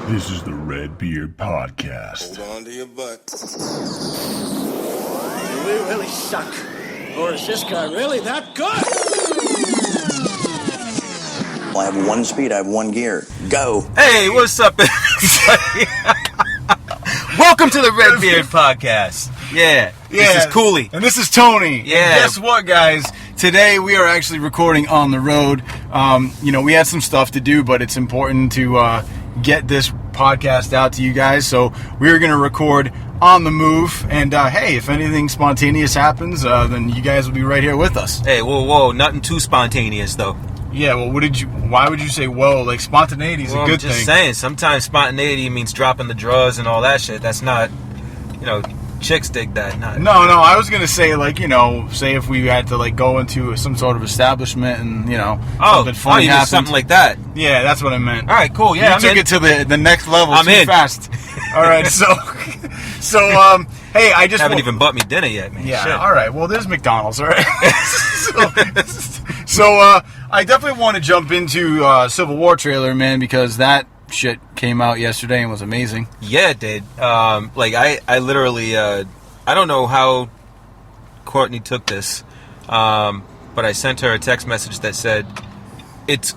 This is the Red Beard Podcast. Hold on to your butt. Do we really suck? Or is this guy really that good? I have one speed, I have one gear. Go. Hey, what's up, everybody? Welcome to the Red Beard Podcast. Yeah, this is Cooley. And this is Tony. Yeah. And guess what, guys? Today we are actually recording on the road. We had some stuff to do, but it's important to get this podcast out to you guys. So we're going to record on the move. And hey, if anything spontaneous happens, then you guys will be right here with us. Hey, whoa, nothing too spontaneous, though. Yeah, well, why would you say whoa? Like, spontaneity is a good thing. I'm just saying, sometimes spontaneity means dropping the drawers and all that shit. That's not, chicks dig that. No, I was going to say, say if we had to, go into some sort of establishment and, something funny happened. Something like that. Yeah, that's what I meant. All right, cool. Yeah, you took it to the next level I'm too in. fast. All right, so, hey, I just... haven't even bought me dinner yet, man. Yeah, Shit. all right. Well, there's McDonald's, all right? So, I definitely want to jump into Civil War trailer, man, because that shit came out yesterday and was amazing. Yeah, it did. I literally, I don't know how Courtney took this, but I sent her a text message that said, "It's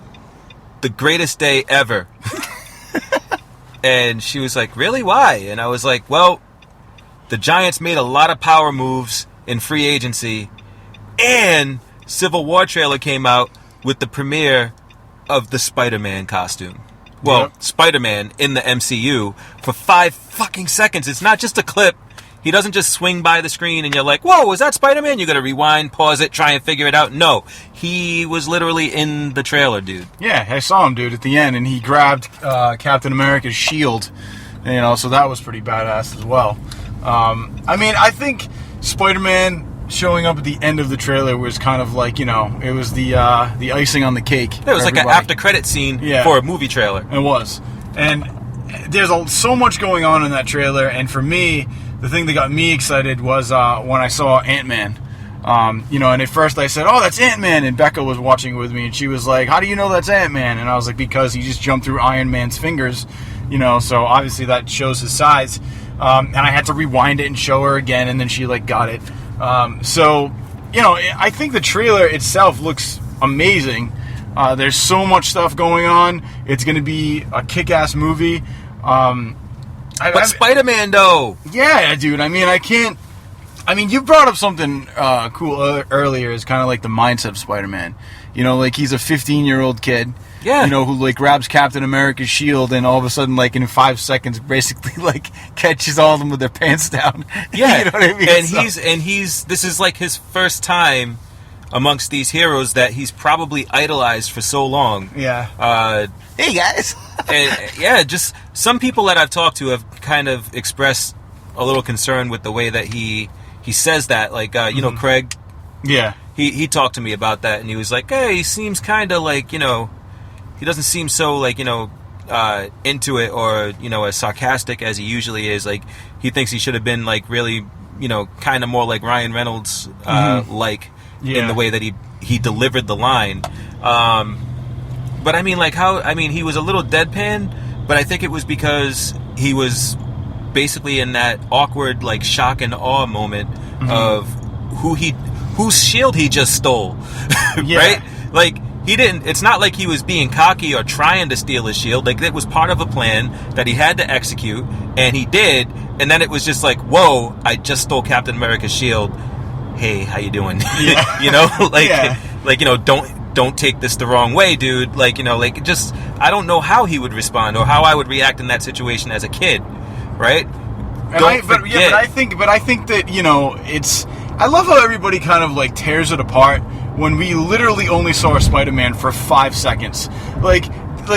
the greatest day ever." And she was like, "Really? Why?" And I was like, "Well, the Giants made a lot of power moves in free agency, and Civil War trailer came out with the premiere of the Spider-Man costume. Well, Yep. Spider-Man in the MCU for 5 fucking seconds. It's not just a clip. He doesn't just swing by the screen and you're like, whoa, is that Spider-Man? You got to rewind, pause it, try and figure it out. No, he was literally in the trailer, dude. Yeah, I saw him, dude, at the end, and he grabbed Captain America's shield, so that was pretty badass as well. I think Spider-Man showing up at the end of the trailer was kind of like, it was the icing on the cake. It was like an after-credit scene for a movie trailer. It was. And there's so much going on in that trailer, and for me, the thing that got me excited was when I saw Ant-Man. And at first I said, oh, that's Ant-Man, and Becca was watching with me, and she was like, how do you know that's Ant-Man? And I was like, because he just jumped through Iron Man's fingers, so obviously that shows his size. And I had to rewind it and show her again, and then she, got it. I think the trailer itself looks amazing. There's so much stuff going on. It's going to be a kick-ass movie. But Spider-Man, though. Yeah, dude. You brought up something cool earlier. Is kind of like the mindset of Spider-Man. He's a 15-year-old kid. Yeah. Who Grabs Captain America's shield and all of a sudden in 5 seconds basically catches all of them with their pants down. Yeah. You know what I mean? And this is his first time amongst these heroes that he's probably idolized for so long. Yeah. Hey guys. And yeah, just some people that I've talked to have kind of expressed a little concern with the way that he says that. Craig. Yeah. He talked to me about that, and he was like, hey, he seems kind of he doesn't seem so into it or as sarcastic as he usually is. He thinks he should have been really kind of more like Ryan Reynolds in the way that he delivered the line. But he was a little deadpan, but I think it was because he was basically in that awkward shock and awe moment of whose shield he just stole. Yeah. Right? He didn't, it's not like he was being cocky or trying to steal his shield. It was part of a plan that he had to execute, and he did, and then it was just whoa, I just stole Captain America's shield. Hey, how you doing? Yeah. Don't take this the wrong way, dude. I don't know how he would respond or how I would react in that situation as a kid, right? I think that, it's... I love how everybody kind of, tears it apart when we literally only saw Spider-Man for 5 seconds.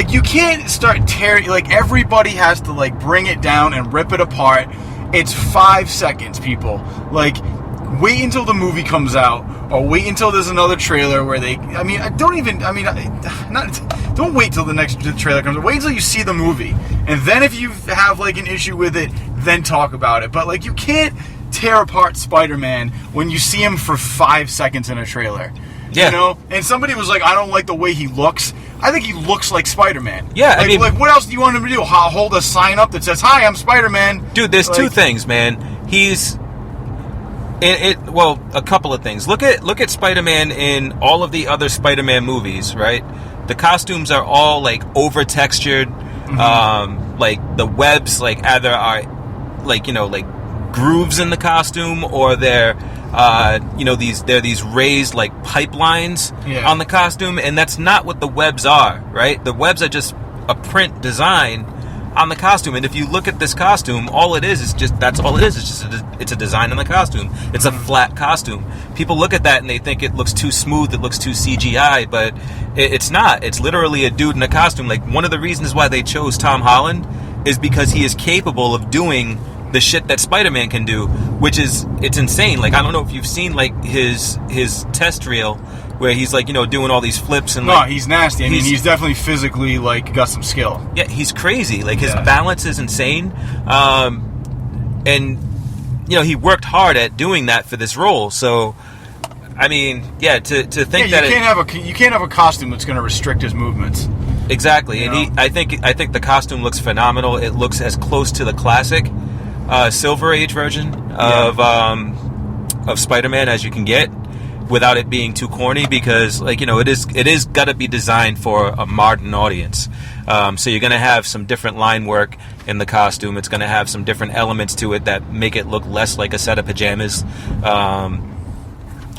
You can't start tearing... everybody has to, bring it down and rip it apart. It's 5 seconds, people. Wait until the movie comes out, or wait until there's another trailer where they... don't wait till the next trailer comes out. Wait until you see the movie. And then if you have, an issue with it, then talk about it. But, you can't tear apart Spider-Man when you see him for 5 seconds in a trailer. Yeah. And somebody was like, I don't like the way he looks. I think he looks like Spider-Man. Yeah, like, I mean, like what else do you want him to do? Hold a sign up that says, "Hi, I'm Spider-Man." Dude, there's two things, man. He's well, a couple of things. Look at Spider-Man in all of the other Spider-Man movies, right? The costumes are all like over textured. Like the webs, like either are like like grooves in the costume, or they're these raised like pipelines on the costume, and that's not what the webs are, right? The webs are just a print design on the costume. And if you look at this costume, all it is just that's all it is. It's just it's a design on the costume. It's a flat costume. People look at that and they think it looks too smooth, it looks too CGI, but it's not. It's literally a dude in a costume. Like, one of the reasons why they chose Tom Holland is because he is capable of doing the shit that Spider-Man can do, which is, it's insane. Like, I don't know if you've seen like his test reel where he's like, doing all these flips and like, he's nasty. I mean, he's definitely physically like got some skill. Yeah, he's crazy. Like, his balance is insane. And he worked hard at doing that for this role. So, I mean, to think that you can't have a costume that's going to restrict his movements. Exactly. And I think the costume looks phenomenal. It looks as close to the classic Silver Age version of Spider-Man as you can get, without it being too corny, because it is got to be designed for a modern audience. So you're going to have some different line work in the costume. It's going to have some different elements to it that make it look less like a set of pajamas,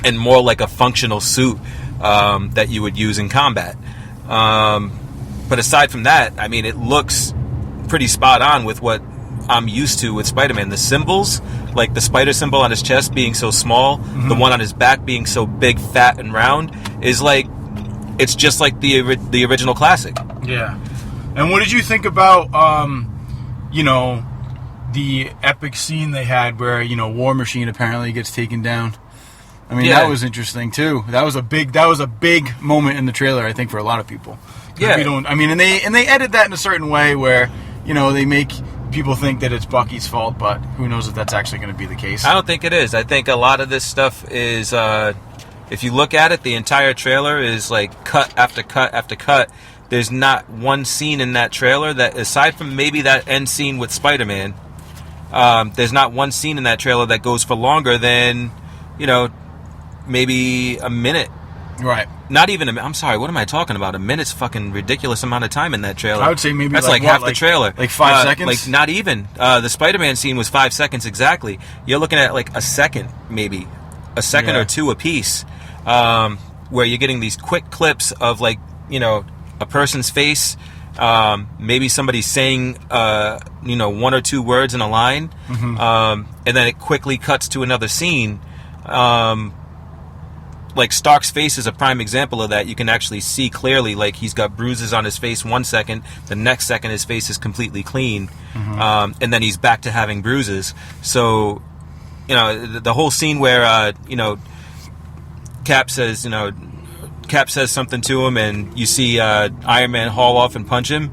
and more like a functional suit that you would use in combat. But aside from that, I mean, it looks pretty spot on with what I'm used to with Spider-Man. The symbols, like the spider symbol on his chest being so small, the one on his back being so big, fat, and round, is like, it's just like the original classic. Yeah. And what did you think about, the epic scene they had where, War Machine apparently gets taken down? I mean, that was interesting too. That was a big moment in the trailer, I think, for a lot of people. Yeah. And they edit that in a certain way where, they make people think that it's Bucky's fault, but who knows if that's actually going to be the case. I don't think it is. I think a lot of this stuff is, if you look at it, the entire trailer is like cut after cut after cut. There's not one scene in that trailer that, aside from maybe that end scene with Spider-Man, there's not one scene in that trailer that goes for longer than, maybe a minute. Right. Not even I'm sorry, what am I talking about? A minute's fucking ridiculous amount of time in that trailer. I would say maybe that's like half the trailer. Like 5 seconds? Like, not even. The Spider-Man scene was 5 seconds exactly. You're looking at like a second, maybe. A second or two a piece. Where you're getting these quick clips of like, a person's face. Maybe somebody saying, one or two words in a line. And then it quickly cuts to another scene. Like Stark's face is a prime example of that. You can actually see clearly, like, he's got bruises on his face 1 second, the next second his face is completely clean, and then he's back to having bruises. So, the whole scene where, Cap says something to him, and you see Iron Man haul off and punch him.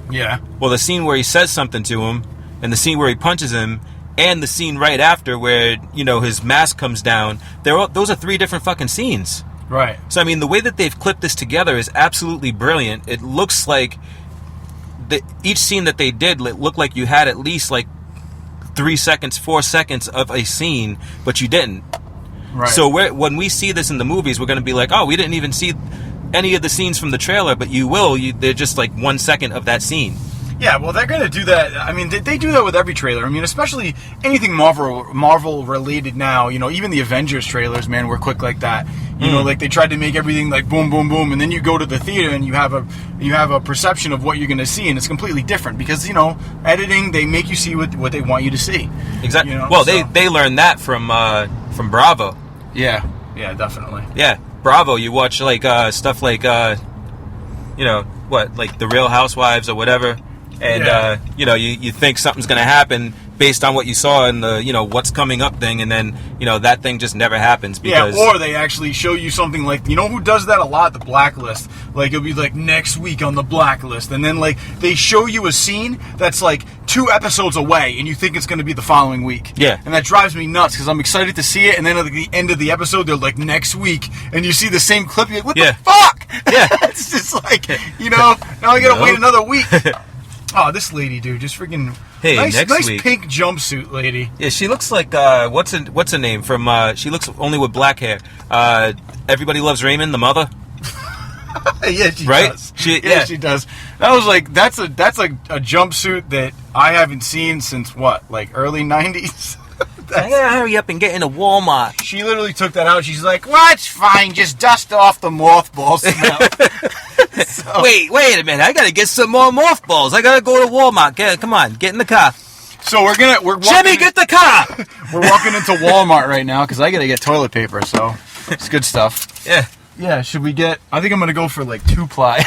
Yeah. Well, the scene where he says something to him, and the scene where he punches him, and the scene right after where, his mask comes down, those are three different fucking scenes. Right. So, I mean, the way that they've clipped this together is absolutely brilliant. It looks like each scene that they did looked like you had at least, like, 3 seconds, 4 seconds of a scene, but you didn't. Right. So when we see this in the movies, we're going to be like, oh, we didn't even see any of the scenes from the trailer, but you will. They're just, like, 1 second of that scene. Yeah, well, they're going to do that. I mean, they do that with every trailer. I mean, especially anything Marvel related now. Even the Avengers trailers, man, were quick like that. Like they tried to make everything like boom, boom, boom, and then you go to the theater and you have a perception of what you're going to see, and it's completely different because editing, they make you see what they want you to see. Exactly. Well, they learned that from Bravo. Yeah, definitely. Yeah, Bravo. You watch like stuff like like The Real Housewives or whatever. And, you think something's going to happen, based on what you saw in the, what's coming up thing, and then, that thing just never happens because... Yeah, or they actually show you something like, who does that a lot? The Blacklist. Like, it'll be like, next week on the Blacklist, and then, like, they show you a scene that's, like, 2 episodes away, and you think it's going to be the following week. Yeah. And that drives me nuts, because I'm excited to see it, and then at the end of the episode, they're like, next week, and you see the same clip, you're like, what the fuck? Yeah. It's just like, now I gotta wait another week. Oh, this lady, dude, just freaking... Hey, nice next week. Pink jumpsuit lady. Yeah, she looks like what's her name from? She looks only with black hair. Everybody Loves Raymond, the mother. Yeah, she right? does. She does. That was like that's a jumpsuit that I haven't seen since what, like early '90s. I gotta hurry up and get into Walmart. She literally took that out. She's like, "Well, it's fine. Just dust off the mothballs." So, Wait a minute. I gotta get some more mothballs. I gotta go to Walmart. Come on, get in the car. So we're walking, Jimmy, get the car. We're walking into Walmart right now because I gotta get toilet paper. So it's good stuff. Yeah. Yeah. Should we get? I think I'm gonna go for like 2-ply.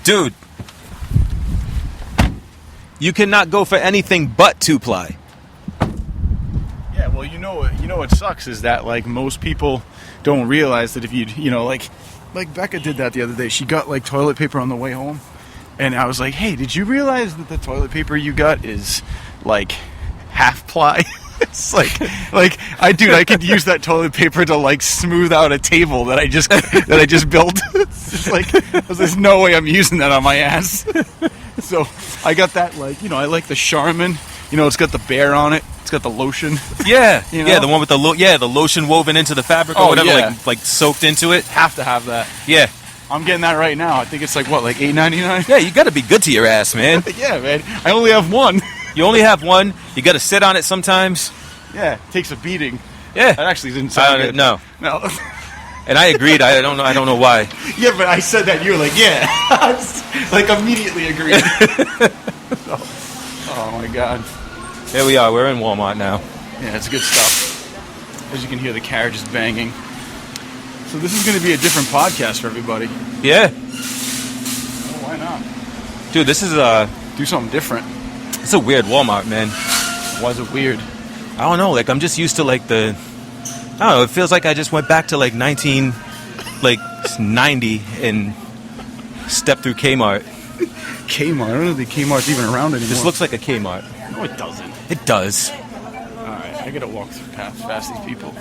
Dude, you cannot go for anything but 2-ply. Yeah, well, what sucks is that, like, most people don't realize that if you like Becca did that the other day. She got, like, toilet paper on the way home, and I was like, hey, did you realize that the toilet paper you got is, like, half-ply? It's like I could use that toilet paper to, like, smooth out a table that I just built. It's just like, there's no way I'm using that on my ass. So I got that, like, I like the Charmin. It's got the bear on it. It's got the lotion. Yeah, yeah, the one with the lotion woven into the fabric or whatever, yeah. like soaked into it. Have to have that. Yeah, I'm getting that right now. I think it's like what, like $8.99. Yeah, you got to be good to your ass, man. Yeah, man. I only have one. You only have one. You got to sit on it sometimes. Yeah, it takes a beating. Yeah, that actually didn't sound good. No. And I agreed. I don't know why. Yeah, but I said that. You were like, yeah. Like, immediately agreed. Oh, my God. Here we are. We're in Walmart now. Yeah, it's good stuff. As you can hear, the carriage is banging. So this is going to be a different podcast for everybody. Yeah. Oh, why not? Dude, this is do something different. It's a weird Walmart, man. Why is it weird? I don't know. Like, I'm just used to, like, I don't know. It feels like I just went back to, like, 90 and stepped through Kmart. Kmart? I don't know if the Kmart's even around anymore. This looks like a Kmart. No, it doesn't. It does. Alright, I gotta walk through past these people.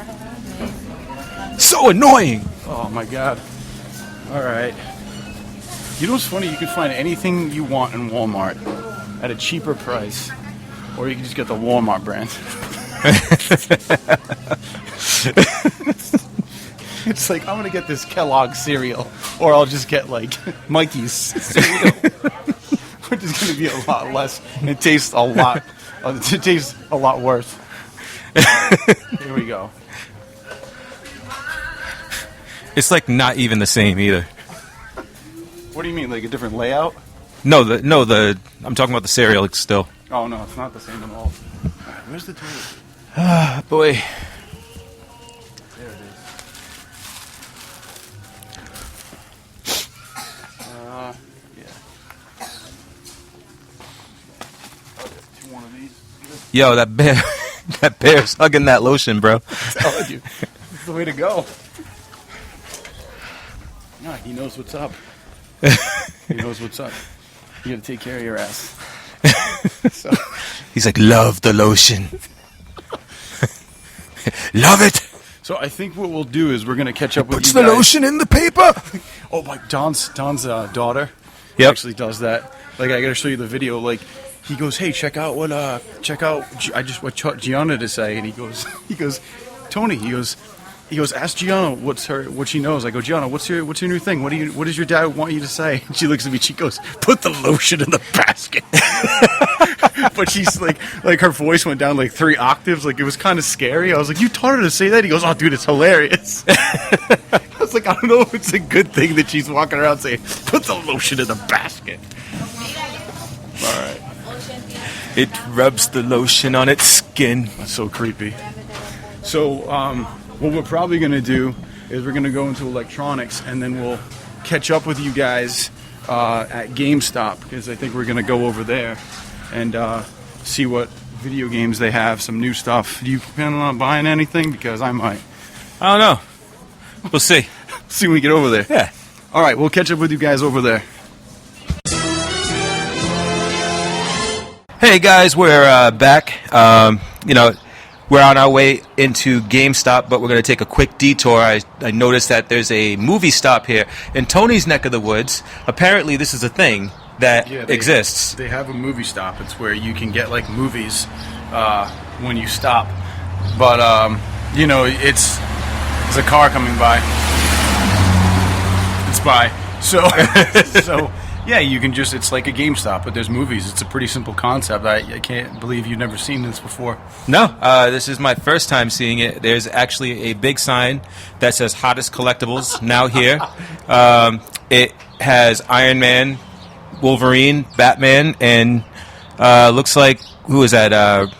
So annoying! Oh my God. Alright. You know what's funny? You can find anything you want in Walmart at a cheaper price. Or you can just get the Walmart brand. It's like, I'm gonna get this Kellogg's cereal. Or I'll just get, like, Mikey's cereal. Which is gonna be a lot less. It tastes a lot. It tastes a lot worse. Here we go. It's like not even the same either. What do you mean, like a different layout? No, I'm talking about the cereal still. Oh no, it's not the same at all. Alright, where's the toilet? Ah, boy. There it is. Yeah. I'll get one of these. Yo, that bear's hugging that lotion, bro. I'm telling you, it's the way to go. No, he knows what's up. He knows what's up. You gotta take care of your ass. So. He's like, love the lotion. Love it. So I think what we'll do is we're gonna catch up with Puts you the guys. lotion in the paper. Oh, my Don's daughter. Yep. Actually does that. Like, I gotta show you the video. Like, he goes, hey, check out what what Gianna to say, and he goes, Tony, he goes, ask Gianna what she knows. I go, Gianna, what's your new thing? What does your dad want you to say? And she looks at me, she goes, put the lotion in the basket. But she's like her voice went down like 3 octaves, like it was kind of scary. I was like, you taught her to say that? He goes, oh dude, it's hilarious. I was like, I don't know if it's a good thing that she's walking around saying, put the lotion in the basket. Alright. It rubs the lotion on its skin. That's so creepy. So, what we're probably going to do is we're going to go into electronics, and then we'll catch up with you guys at GameStop, because I think we're going to go over there and see what video games they have, some new stuff. Do you plan on buying anything? Because I might. I don't know. We'll see. See when we get over there. Yeah. All right, we'll catch up with you guys over there. Hey guys, we're back. We're on our way into GameStop, but we're going to take a quick detour. I noticed that there's a MovieStop here in Tony's neck of the woods. Apparently, this is a thing that exists. They have a MovieStop. It's where you can get like movies when you stop. But it's a car coming by. It's by. So yeah, you can just, it's like a GameStop, but there's movies. It's a pretty simple concept. I can't believe you've never seen this before. No, this is my first time seeing it. There's actually a big sign that says Hottest Collectibles now here. It has Iron Man, Wolverine, Batman, and looks like, who is that?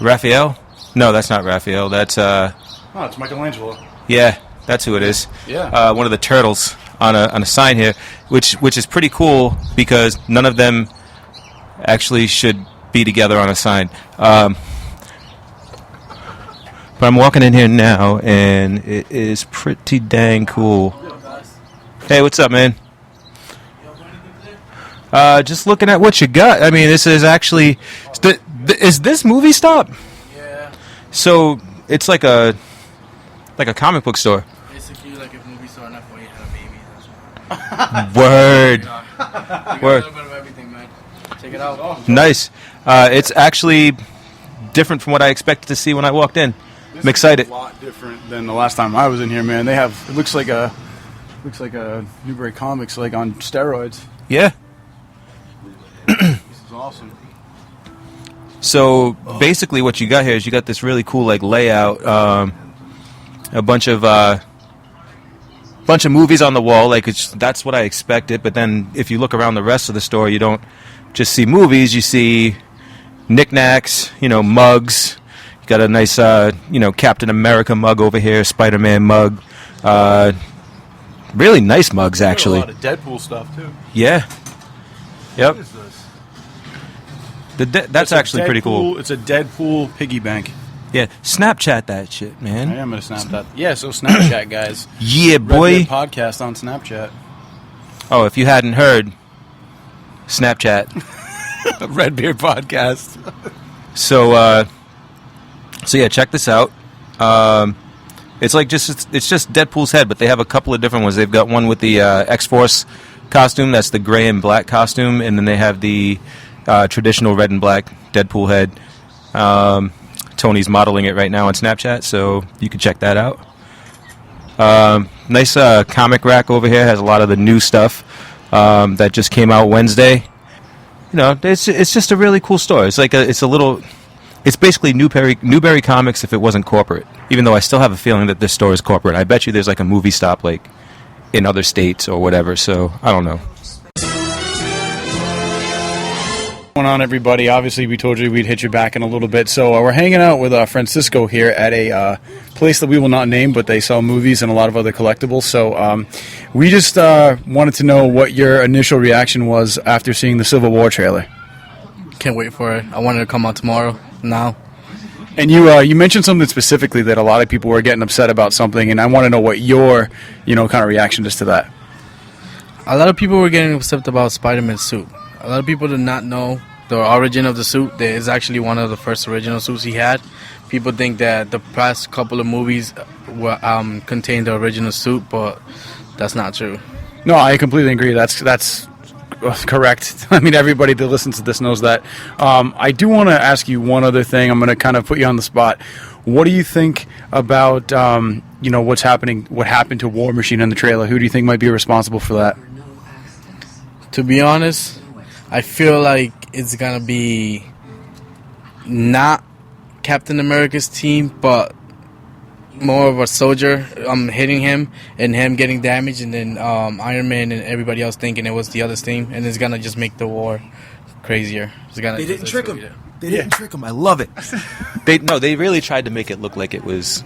Raphael? No, that's not Raphael. That's... it's Michelangelo. Yeah, that's who it is. Yeah. One of the turtles on a sign here, which is pretty cool because none of them actually should be together on a sign. But I'm walking in here now, and it is pretty dang cool. Hey, what's up, man? Just looking at what you got. I mean, this is actually... Is this MovieStop? Yeah. So, it's like a comic book store. Basically, like if movie store, not for you had a baby. That's Word. we got Word. a little bit of everything, man. Check it out. Nice. It's actually different from what I expected to see when I walked in. I'm excited. It's a lot different than the last time I was in here, man. They have, it looks like a Newbury Comics like on steroids. Yeah. This is awesome. So basically, what you got here is you got this really cool like layout. A bunch of movies on the wall. Like that's what I expected. But then if you look around the rest of the store, you don't just see movies. You see knickknacks. Mugs. You got a nice Captain America mug over here. Spider-Man mug. Really nice mugs, actually. A lot of Deadpool stuff too. Yeah. Yep. What is this? That's actually pretty cool. It's a Deadpool piggy bank. Yeah, Snapchat that shit, man. I am gonna snap that. Yeah, so Snapchat, guys. Yeah, boy. Red Beard podcast on Snapchat. Oh, if you hadn't heard, Snapchat. Red Beard podcast. So yeah, check this out. It's like it's just Deadpool's head, but they have a couple of different ones. They've got one with the X-Force costume, that's the gray and black costume, and then they have the traditional red and black Deadpool head. Tony's modeling it right now on Snapchat, so you can check that out. Nice comic rack over here, has a lot of the new stuff that just came out Wednesday. It's just a really cool store. It's basically Newbury Comics if it wasn't corporate. Even though I still have a feeling that this store is corporate. I bet you there's like a MovieStop like in other states or whatever. So I don't know. What's going on, everybody? Obviously, we told you we'd hit you back in a little bit. So we're hanging out with Francisco here at a place that we will not name, but they sell movies and a lot of other collectibles. So we just wanted to know what your initial reaction was after seeing the Civil War trailer. Can't wait for it. I wanted to come out tomorrow. Now. And you mentioned something specifically that a lot of people were getting upset about something, and I want to know what your kind of reaction is to that. A lot of people were getting upset about Spider-Man's suit. A lot of people did not know the origin of the suit. That is actually one of the first original suits he had. People think that the past couple of movies were contained the original suit, but that's not true. No, I completely agree. That's correct. I mean, everybody that listens to this knows that. I do want to ask you one other thing. I'm going to kind of put you on the spot. What do you think about what happened to War Machine in the trailer? Who do you think might be responsible for that? To be honest, I feel like it's going to be not Captain America's team, but more of a soldier hitting him and him getting damaged, and then Iron Man and everybody else thinking it was the other team, and it's going to just make the war crazier. They didn't trick him. They didn't trick him. I love it. They really tried to make it look like it was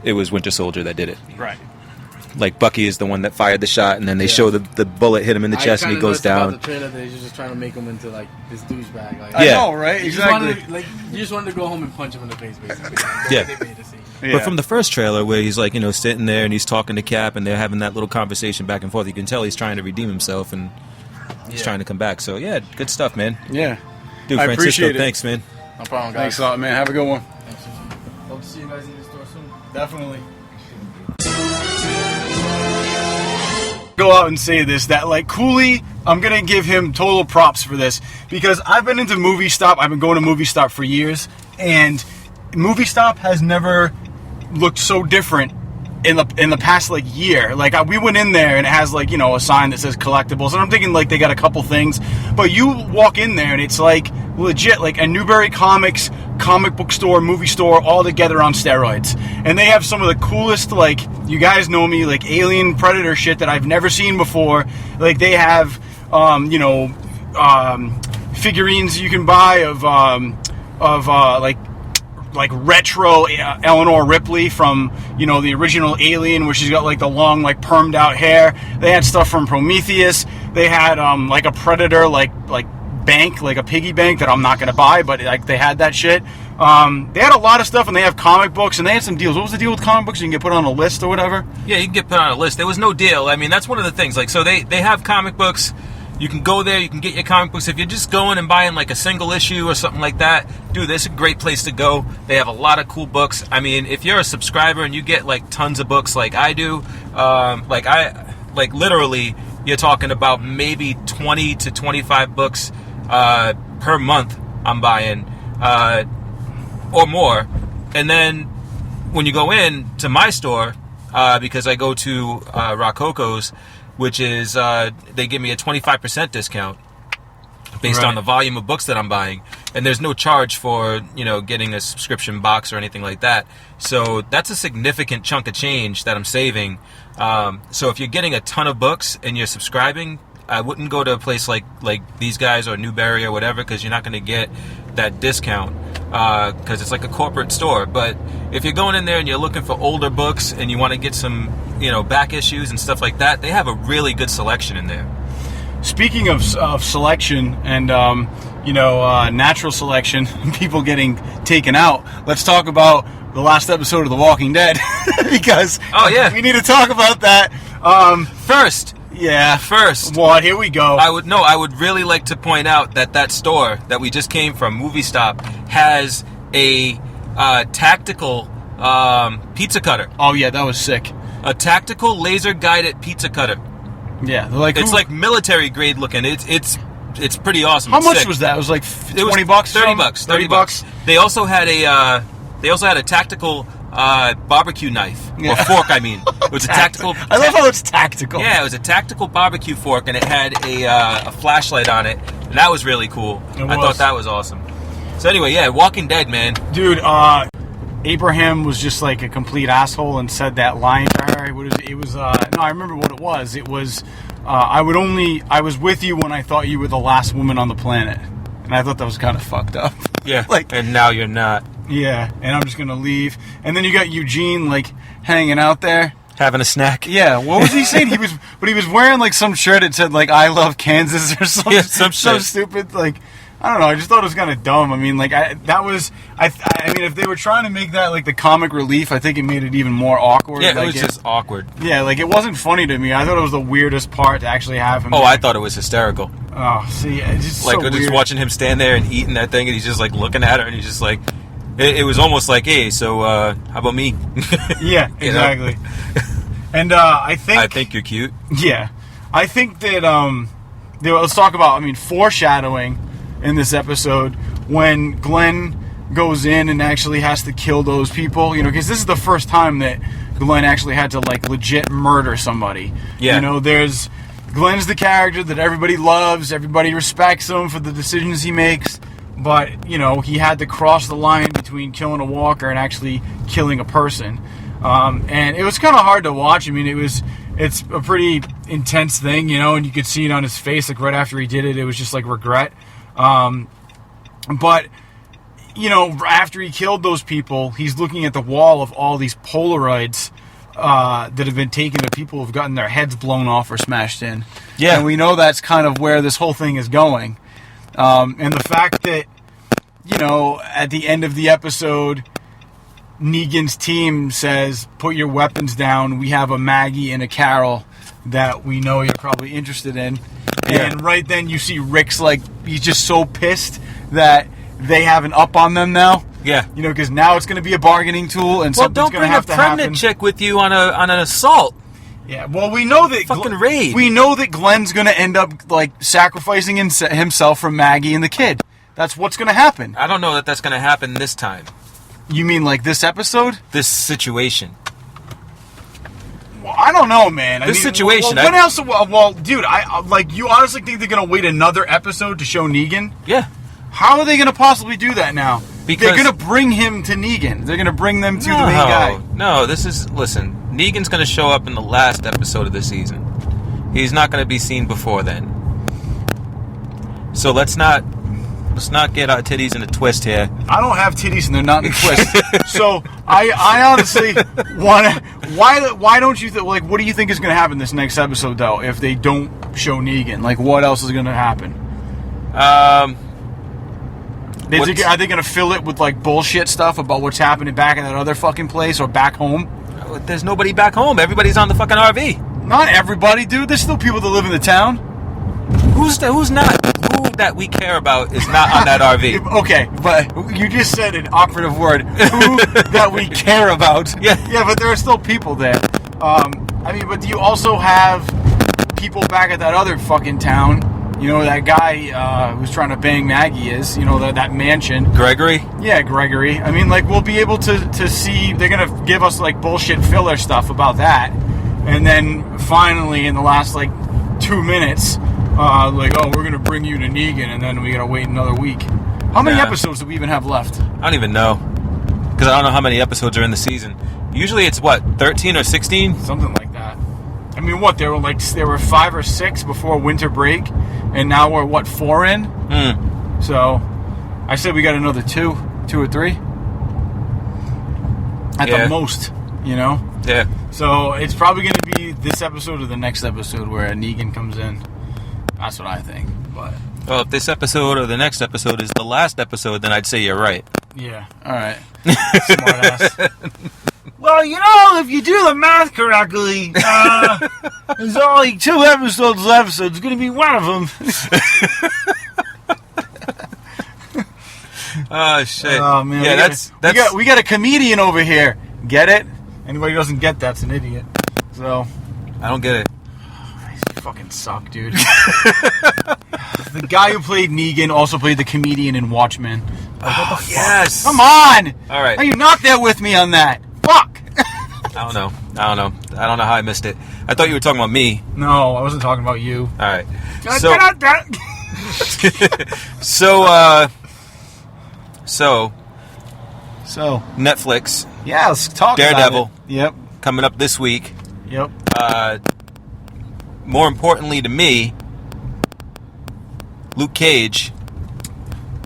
Winter Soldier that did it. Right. like Bucky is the one that fired the shot, and then they show the bullet hit him in the chest, and he goes down. About the trailer, they're just trying to make him into like this douchebag. Like, I know, right? Exactly. You just wanted to go home and punch him in the face, basically. Yeah. They made it seem. Yeah. But from the first trailer, where he's like, sitting there and he's talking to Cap, and they're having that little conversation back and forth, you can tell he's trying to redeem himself and he's trying to come back. So yeah, good stuff, man. Yeah, dude, I Francisco, appreciate it. Thanks, man. No problem, guys. Thanks a lot, man. Have a good one. Thanks. Hope to see you guys in the store soon. Definitely. Go out and say this, that like Cooley, I'm gonna give him total props for this, because I've been into MovieStop. I've been going to MovieStop for years, and MovieStop has never looked so different in the past like year. Like we went in there and it has like a sign that says collectibles, and I'm thinking like they got a couple things, but you walk in there and it's like legit like a Newbury Comics comic book store, movie store, all together on steroids. And they have some of the coolest, like, you guys know me, like Alien Predator shit that I've never seen before. Like they have figurines you can buy of like retro Eleanor Ripley from the original Alien, where she's got like the long like permed out hair. They had stuff from Prometheus. They had like a Predator like bank, like a piggy bank that I'm not gonna buy, but like they had that shit. They had a lot of stuff, and they have comic books, and they had some deals. What was the deal with comic books? You can get put on a list or whatever. Yeah, you can get put on a list. There was no deal. I mean, that's one of the things. Like, so they have comic books. You can go there, you can get your comic books. If you're just going and buying like a single issue or something like that, dude, this is a great place to go. They have a lot of cool books. I mean, if you're a subscriber and you get like tons of books like I do, literally, you're talking about maybe 20 to 25 books per month I'm buying, or more. And then when you go in to my store, because I go to Roccoco's, which is they give me a 25% discount based on the volume of books that I'm buying, and there's no charge for getting a subscription box or anything like that. So that's a significant chunk of change that I'm saving. So if you're getting a ton of books and you're subscribing, I wouldn't go to a place like these guys or Newberry or whatever, because you're not going to get that discount, because it's like a corporate store. But if you're going in there and you're looking for older books and you want to get some back issues and stuff like that, they have a really good selection in there. Speaking of selection and natural selection, people getting taken out, let's talk about the last episode of The Walking Dead, because we need to talk about that first. Yeah. First. What? Here we go. I would really like to point out that store that we just came from, MovieStop, has a tactical pizza cutter. Oh yeah, that was sick. A tactical laser guided pizza cutter. Yeah, it's like military grade looking. It's pretty awesome. How much was that? It was like $20, $30 bucks. They also had a tactical barbecue knife or fork. I mean, it was a tactical. I love how it's tactical. Yeah, it was a tactical barbecue fork, and it had a flashlight on it, and that was really cool. I thought that was awesome. So anyway, yeah, Walking Dead, man. Dude, Abraham was just like a complete asshole and said that line to her. No, I remember what it was. It was, I was with you when I thought you were the last woman on the planet. And I thought that was kind of fucked up. Yeah, and now you're not. Yeah, and I'm just going to leave. And then you got Eugene, like, hanging out there. Having a snack. Yeah, what was he saying? He was wearing, like, some shirt that said, like, I love Kansas or something. Yeah, some shit. Stupid, like, I don't know, I just thought it was kind of dumb. I mean, like, I mean, if they were trying to make that, like, the comic relief, I think it made it even more awkward. Yeah, like, it was just awkward. Yeah, like, it wasn't funny to me. I thought it was the weirdest part to actually have him. Oh, I thought it was hysterical. Oh, see, it's just like, so just weird. watching him stand there and eating that thing, and he's just, like, looking at her, and he's just, like, it was almost like, hey, so, how about me? Yeah, exactly. And, I think you're cute. Yeah. I think that, let's talk about, foreshadowing in this episode when Glenn goes in and actually has to kill those people, because this is the first time that Glenn actually had to, like, legit murder somebody. Yeah. Glenn's the character that everybody loves, everybody respects him for the decisions he makes, but, he had to cross the line between killing a walker and actually killing a person. And it was kind of hard to watch. I mean, it's a pretty intense thing, and you could see it on his face, like, right after he did it, it was just, like, regret. But, after he killed those people, he's looking at the wall of all these Polaroids that have been taken to people who've gotten their heads blown off or smashed in. Yeah. And we know that's kind of where this whole thing is going. And the fact that, at the end of the episode, Negan's team says, put your weapons down. We have a Maggie and a Carol that we know you're probably interested in. Yeah. And right then you see Rick's he's just so pissed that they have an up on them now. Yeah. Because now it's going to be a bargaining tool and something's going to have to happen. Don't bring a pregnant chick with you on an assault. Yeah, well, we know that Fucking raid. We know that Glenn's going to end up sacrificing himself for Maggie and the kid. That's what's going to happen. I don't know that that's going to happen this time. You mean this episode? This situation. Well, I don't know, man. Situation. What else? Well, dude, you honestly think they're going to wait another episode to show Negan? Yeah. How are they going to possibly do that now? Because they're going to bring him to Negan. They're going to bring them to the main guy. No, listen, Negan's going to show up in the last episode of the season. He's not going to be seen before then. So let's not get our titties in a twist here. I don't have titties and they're not in a twist. So I honestly want to. Why don't you think? What do you think is going to happen this next episode though? If they don't show Negan, what else is going to happen? Are they going to fill it with bullshit stuff about what's happening back in that other fucking place or back home? There's nobody back home. Everybody's on the fucking RV. Not everybody, dude. There's still people that live in the town. Who's not? Who that we care about is not on that RV. Okay, but you just said an operative word. Who that we care about. Yeah, but there are still people there. But do you also have people back at that other fucking town? That guy who's trying to bang Maggie is, that mansion. Gregory? Yeah, Gregory. We'll be able to see, they're going to give us, bullshit filler stuff about that. And then, finally, in the last, 2 minutes, we're going to bring you to Negan, and then we got to wait another week. How many episodes do we even have left? I don't even know. Because I don't know how many episodes are in the season. Usually it's, 13 or 16? Something like that. There were 5 or 6 before winter break, and now we're 4 in. So I said we got another 2 or 3 at the most. Yeah. So it's probably going to be this episode or the next episode where Negan comes in. That's what I think. But well, if this episode or the next episode is the last episode, then I'd say you're right. Yeah. All right. Smart ass. Well, if you do the math correctly, there's only 2 episodes left, so it's going to be one of them. Oh, shit. Oh, man. Yeah, we got a comedian over here. Get it? Anybody who doesn't get that's an idiot. So I don't get it. You fucking suck, dude. The guy who played Negan also played the comedian in Watchmen. What the fuck? Yes. Come on. All right. Are you not there with me on that? Fuck. I don't know. I don't know how I missed it. I thought you were talking about me. No, I wasn't talking about you. All right. So Netflix. Yeah, let's talk Daredevil. about it. Yep. Coming up this week. Yep. More importantly to me, Luke Cage.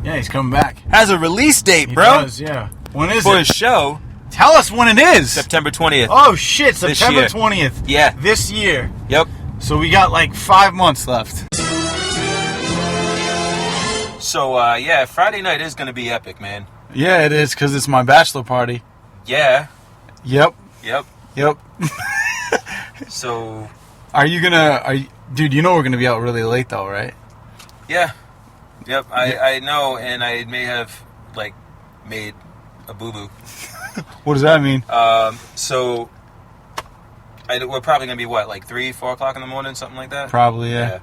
Yeah, he's coming back. Has a release date, He bro. does, yeah. When is for it? his show. Tell us when it is. September 20th. Oh shit, September year. 20th. Yeah. This year. Yep. So we got 5 months left. So Friday night is gonna be epic, man. Yeah, it is, because it's my bachelor party. Yeah. Yep. Yep. So. Dude, you know we're gonna be out really late though, right? Yeah. Yep. I know, and I may have made a boo-boo. What does that mean? So. We're probably gonna be 3, 4 o'clock in the morning, something like that. Probably, yeah.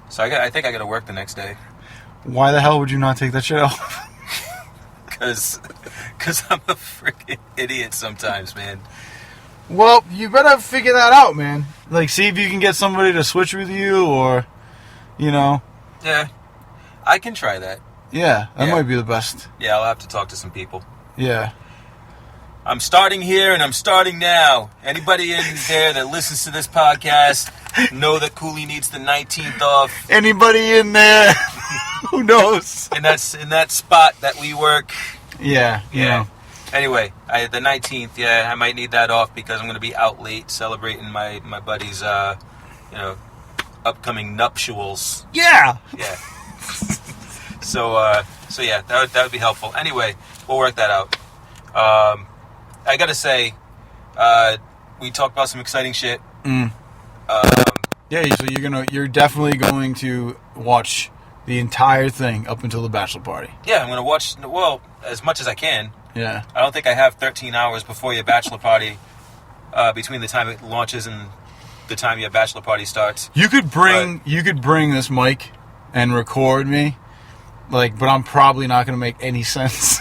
So I think I gotta work the next day. Why the hell would you not take that shit off? Because I'm a freaking idiot sometimes, man. Well, you better figure that out, man. See if you can get somebody to switch with you, or, Yeah, I can try that. Yeah, that Yeah. might be the best. Yeah, I'll have to talk to some people. Yeah. I'm starting here, and I'm starting now. Anybody in there that listens to this podcast, know that Cooley needs the 19th off. Anybody in there? Who knows? And that's in that spot that we work. Yeah. Yeah. Anyway, the 19th, yeah, I might need that off because I'm going to be out late celebrating my buddy's, upcoming nuptials. Yeah. Yeah. So yeah, that would be helpful. Anyway, we'll work that out. I gotta say, we talked about some exciting shit. Yeah, so you're definitely going to watch the entire thing up until the Bachelor Party. Yeah, I'm gonna watch, well, as much as I can. Yeah. I don't think I have 13 hours before your Bachelor Party, between the time it launches and the time your Bachelor Party starts. You could bring this mic and record me, but I'm probably not going to make any sense.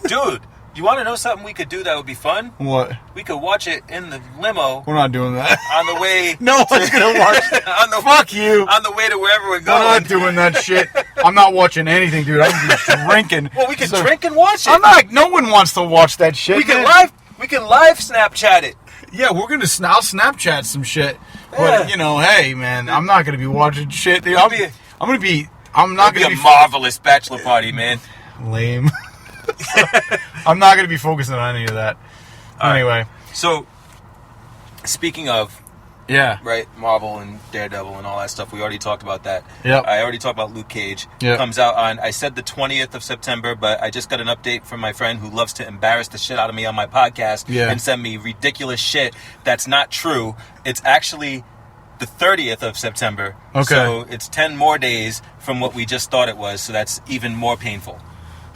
Dude, you want to know something we could do that would be fun? What? We could watch it in the limo. We're not doing that. On the way. No one's going to watch it. Fuck you. On the way to wherever we're going. We're not doing that shit. I'm not watching anything, dude. I'm just drinking. Well, we can drink and watch it. I'm not. No one wants to watch that shit. We can live Snapchat it. Yeah, I'll Snapchat some shit. But hey, man, I'm not gonna be watching shit. Dude. I'm not gonna be a marvelous Bachelor Party, man. Lame. I'm not gonna be focusing on any of that. Anyway, so speaking of, yeah, right, Marvel and Daredevil and all that stuff, we already talked about that. Yeah, I already talked about Luke Cage. Yep. Comes out on, I said the 20th of September, but I just got an update from my friend who loves to embarrass the shit out of me on my podcast and send me ridiculous shit that's not true. It's actually the 30th of September. Okay. So it's 10 more days from what we just thought it was, so that's even more painful.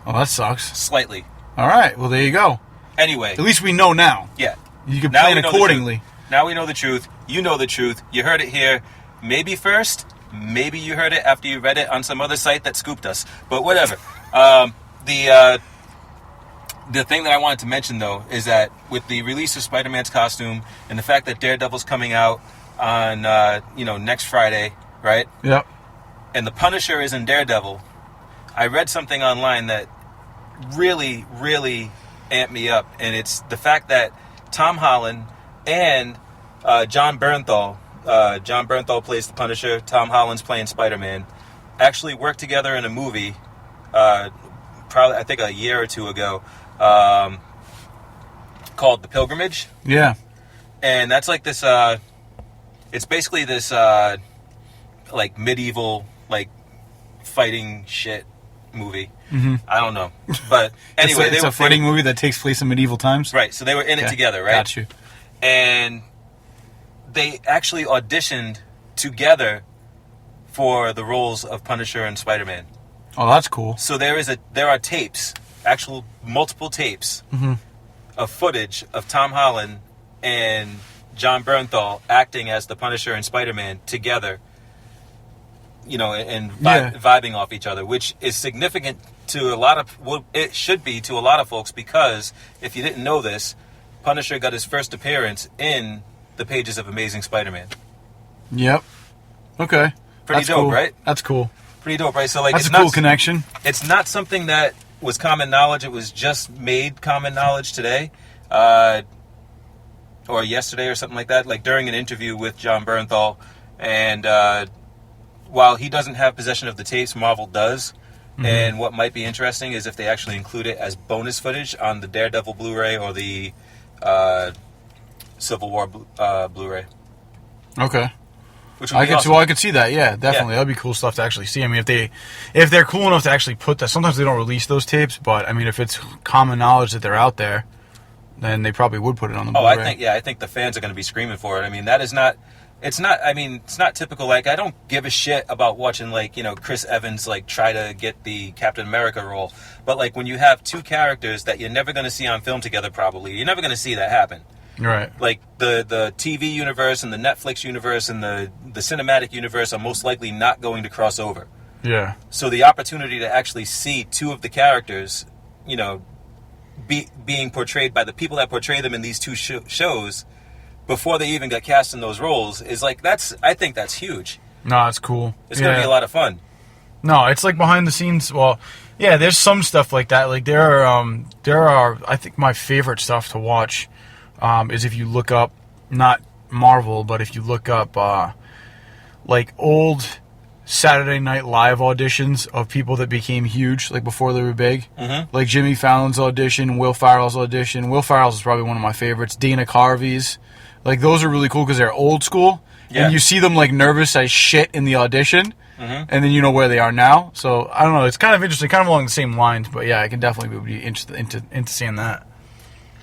Oh, that sucks. Slightly. All right, well, there you go. Anyway. At least we know now. Yeah. You can plan accordingly. Now we know the truth. You know the truth. You heard it here. Maybe first. Maybe you heard it after you read it on some other site that scooped us. But whatever. The thing that I wanted to mention, though, is that with the release of Spider-Man's costume and the fact that Daredevil's coming out on, next Friday, right? Yep. And the Punisher is in Daredevil. I read something online that really, really amped me up. And it's the fact that Tom Holland and John Bernthal plays the Punisher, Tom Holland's playing Spider-Man, actually worked together in a movie, probably I think a year or two ago, called The Pilgrimage. Yeah. And that's like this, it's basically this, medieval, fighting shit movie. Mm-hmm. I don't know. But anyway, it's a fighting movie that takes place in medieval times? Right, so they were in it together, right? Got you. And they actually auditioned together for the roles of Punisher and Spider-Man. Oh, that's cool. So there are tapes, actual multiple tapes of footage of Tom Holland and John Bernthal acting as the Punisher and Spider-Man together, and vibing off each other, which is significant to it should be to a lot of folks, because if you didn't know this, Punisher got his first appearance in the pages of Amazing Spider-Man. Yep. Okay. Pretty dope, cool. right? That's cool. Pretty dope, right? So that's a cool connection. It's not something that was common knowledge. It was just made common knowledge today, or yesterday, or something like that. Like during an interview with John Bernthal, and while he doesn't have possession of the tapes, Marvel does. Mm-hmm. And what might be interesting is if they actually include it as bonus footage on the Daredevil Blu-ray or the Civil War Blu-ray. Okay. Which would be awesome. I could see that. Yeah, definitely. That'd be cool stuff to actually see. I mean, if they're cool enough to actually put that, sometimes they don't release those tapes. But I mean, if it's common knowledge that they're out there, then they probably would put it on the Blu-ray. I think the fans are going to be screaming for it. I mean, it's not typical. Like, I don't give a shit about watching, Chris Evans, try to get the Captain America role. But, when you have two characters that you're never going to see on film together, probably, you're never going to see that happen. Right. Like, the TV universe and the Netflix universe and the cinematic universe are most likely not going to cross over. Yeah. So the opportunity to actually see two of the characters, being portrayed by the people that portray them in these two shows before they even got cast in those roles is I think that's huge. No, it's cool. It's going to be a lot of fun. No, it's behind the scenes. Well, yeah, there's some stuff like that. Like there are I think my favorite stuff to watch is if you look up, not Marvel, but if you look up old Saturday Night Live auditions of people that became huge, like before they were big. Mm-hmm. Like Jimmy Fallon's audition, Will Ferrell's audition. Will Ferrell's is probably one of my favorites. Dana Carvey's. Like, those are really cool because they're old school. Yeah. And you see them, like, nervous as shit in the audition. Mm-hmm. And then you know where they are now. So, I don't know. It's kind of interesting. Kind of along the same lines. But, yeah, I can definitely be interested into seeing that.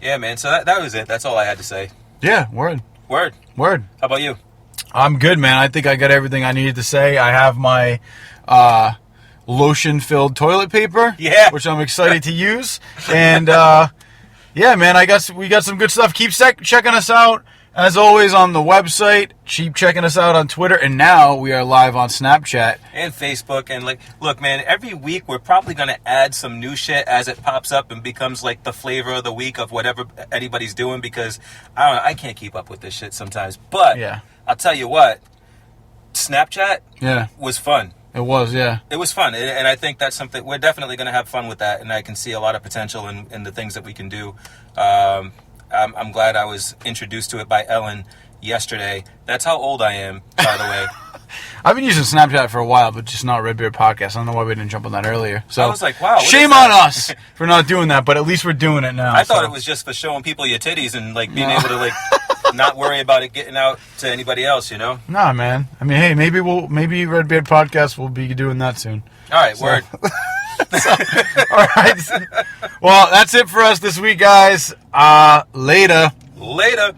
Yeah, man. So that was it. That's all I had to say. Yeah, word. Word. Word. How about you? I'm good, man. I think I got everything I needed to say. I have my lotion-filled toilet paper, which I'm excited to use. And, yeah, man, we got some good stuff. Keep checking us out, as always, on the website. Keep checking us out on Twitter. And now we are live on Snapchat. And Facebook. And, like, look, man, every week we're probably going to add some new shit as it pops up and becomes, like, the flavor of the week of whatever anybody's doing because, I don't know, I can't keep up with this shit sometimes. But I'll tell you what, Snapchat was fun. It was, yeah. It was fun, and I think that's something, we're definitely going to have fun with that, and I can see a lot of potential in the things that we can do. I'm glad I was introduced to it by Ellen yesterday. That's how old I am, by the way. I've been using Snapchat for a while, but just not Red Beard Podcast. I don't know why we didn't jump on that earlier. So I was like, wow. Shame on us for not doing that, but at least we're doing it now. I thought it was just for showing people your titties and, like, being able to, like, not worry about it getting out to anybody else, you know? Nah, man. I mean, hey, maybe Red Beard Podcast will be doing that soon. All right, word. All right. Well, that's it for us this week, guys. Later. Later.